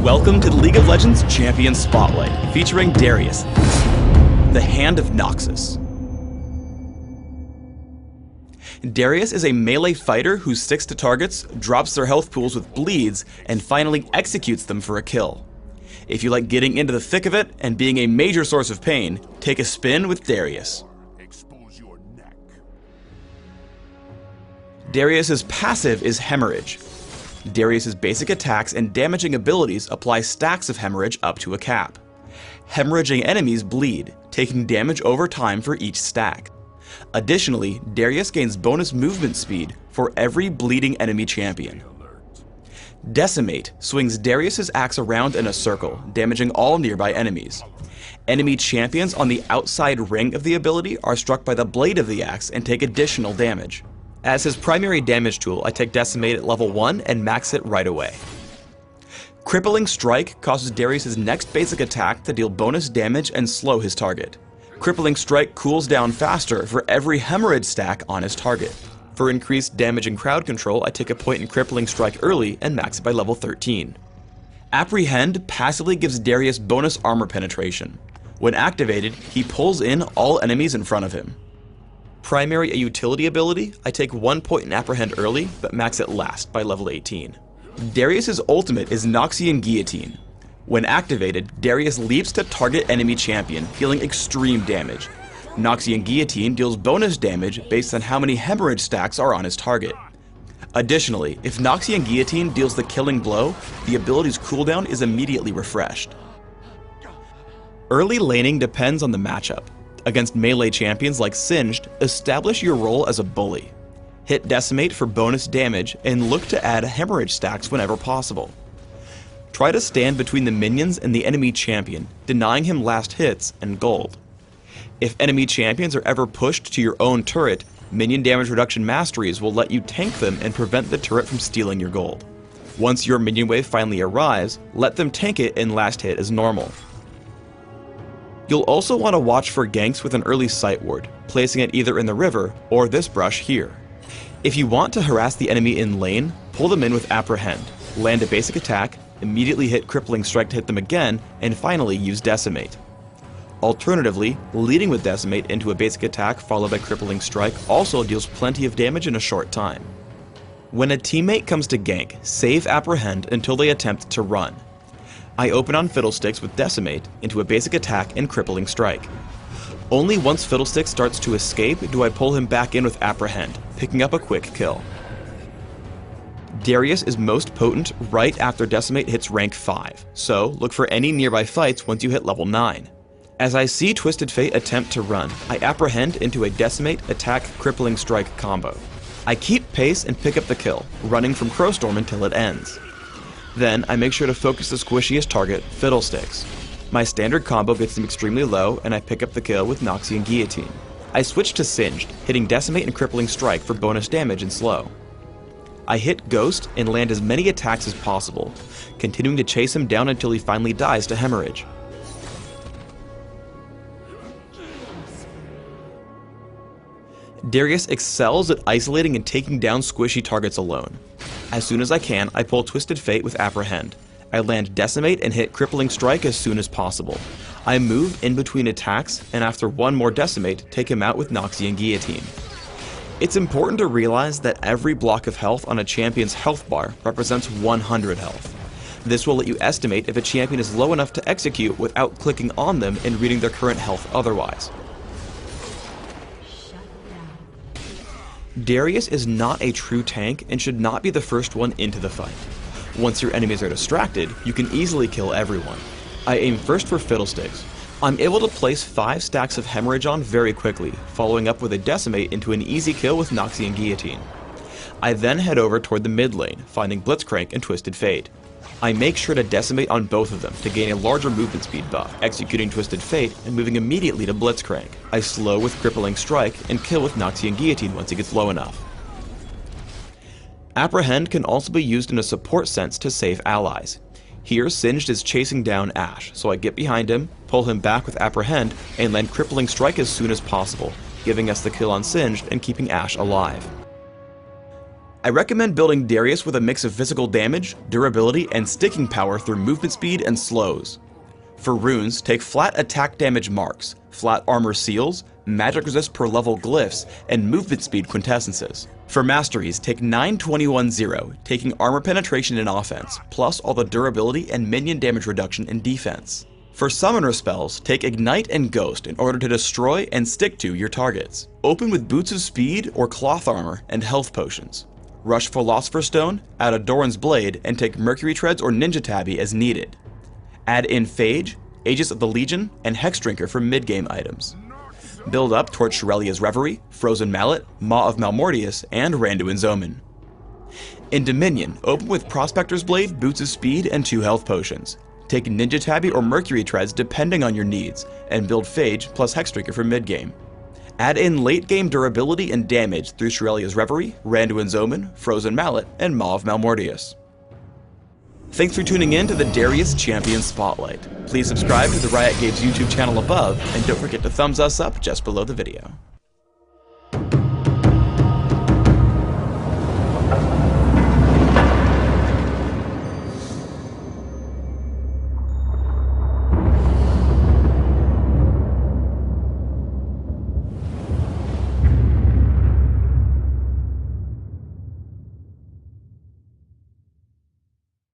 Welcome to the League of Legends Champion Spotlight, featuring Darius, the Hand of Noxus. Darius is a melee fighter who sticks to targets, drops their health pools with bleeds, and finally executes them for a kill. If you like getting into the thick of it and being a major source of pain, take a spin with Darius. Darius's passive is Hemorrhage. Darius's basic attacks and damaging abilities apply stacks of hemorrhage up to a cap. Hemorrhaging enemies bleed, taking damage over time for each stack. Additionally, Darius gains bonus movement speed for every bleeding enemy champion. Decimate swings Darius's axe around in a circle, damaging all nearby enemies. Enemy champions on the outside ring of the ability are struck by the blade of the axe and take additional damage. As his primary damage tool, I take Decimate at level 1 and max it right away. Crippling Strike causes Darius's next basic attack to deal bonus damage and slow his target. Crippling Strike cools down faster for every hemorrhage stack on his target. For increased damage and crowd control, I take a point in Crippling Strike early and max it by level 13. Apprehend passively gives Darius bonus armor penetration. When activated, he pulls in all enemies in front of him. Primary a utility ability, I take 1 point in Apprehend early, but max it last by level 18. Darius's ultimate is Noxian Guillotine. When activated, Darius leaps to target enemy champion, dealing extreme damage. Noxian Guillotine deals bonus damage based on how many hemorrhage stacks are on his target. Additionally, if Noxian Guillotine deals the killing blow, the ability's cooldown is immediately refreshed. Early laning depends on the matchup. Against melee champions like Singed, establish your role as a bully. Hit Decimate for bonus damage and look to add hemorrhage stacks whenever possible. Try to stand between the minions and the enemy champion, denying him last hits and gold. If enemy champions are ever pushed to your own turret, minion damage reduction masteries will let you tank them and prevent the turret from stealing your gold. Once your minion wave finally arrives, let them tank it and last hit as normal. You'll also want to watch for ganks with an early sight ward, placing it either in the river or this brush here. If you want to harass the enemy in lane, pull them in with Apprehend, land a basic attack, immediately hit Crippling Strike to hit them again, and finally use Decimate. Alternatively, leading with Decimate into a basic attack followed by Crippling Strike also deals plenty of damage in a short time. When a teammate comes to gank, save Apprehend until they attempt to run. I open on Fiddlesticks with Decimate into a basic attack and Crippling Strike. Only once Fiddlesticks starts to escape do I pull him back in with Apprehend, picking up a quick kill. Darius is most potent right after Decimate hits rank 5, so look for any nearby fights once you hit level 9. As I see Twisted Fate attempt to run, I Apprehend into a Decimate attack Crippling Strike combo. I keep pace and pick up the kill, running from Crowstorm until it ends. Then, I make sure to focus the squishiest target, Fiddlesticks. My standard combo gets him extremely low, and I pick up the kill with Noxian Guillotine. I switch to Singed, hitting Decimate and Crippling Strike for bonus damage and slow. I hit Ghost and land as many attacks as possible, continuing to chase him down until he finally dies to hemorrhage. Darius excels at isolating and taking down squishy targets alone. As soon as I can, I pull Twisted Fate with Apprehend. I land Decimate and hit Crippling Strike as soon as possible. I move in between attacks, and after one more Decimate, take him out with Noxian Guillotine. It's important to realize that every block of health on a champion's health bar represents 100 health. This will let you estimate if a champion is low enough to execute without clicking on them and reading their current health otherwise. Darius is not a true tank and should not be the first one into the fight. Once your enemies are distracted, you can easily kill everyone. I aim first for Fiddlesticks. I'm able to place 5 stacks of hemorrhage on very quickly, following up with a Decimate into an easy kill with Noxian Guillotine. I then head over toward the mid lane, finding Blitzcrank and Twisted Fate. I make sure to Decimate on both of them to gain a larger movement speed buff, executing Twisted Fate and moving immediately to Blitzcrank. I slow with Crippling Strike and kill with Noxian Guillotine once he gets low enough. Apprehend can also be used in a support sense to save allies. Here, Singed is chasing down Ashe, so I get behind him, pull him back with Apprehend, and land Crippling Strike as soon as possible, giving us the kill on Singed and keeping Ashe alive. I recommend building Darius with a mix of physical damage, durability, and sticking power through movement speed and slows. For runes, take flat attack damage marks, flat armor seals, magic resist per level glyphs, and movement speed quintessences. For masteries, take 9-21-0, taking armor penetration and offense, plus all the durability and minion damage reduction in defense. For summoner spells, take Ignite and Ghost in order to destroy and stick to your targets. Open with Boots of Speed or Cloth Armor and Health Potions. Rush Philosopher's Stone, add a Doran's Blade, and take Mercury Treads or Ninja Tabby as needed. Add in Phage, Aegis of the Legion, and Hex Drinker for mid-game items. Build up towards Shirelia's Reverie, Frozen Mallet, Maw of Malmortius, and Randuin's Omen. In Dominion, open with Prospector's Blade, Boots of Speed, and 2 health potions. Take Ninja Tabby or Mercury Treads depending on your needs, and build Phage plus Hex Drinker for mid-game. Add in late-game durability and damage through Shirelia's Reverie, Randuin's Omen, Frozen Mallet, and Maw of Malmortius. Thanks for tuning in to the Darius Champion Spotlight. Please subscribe to the Riot Games YouTube channel above, and don't forget to thumbs us up just below the video.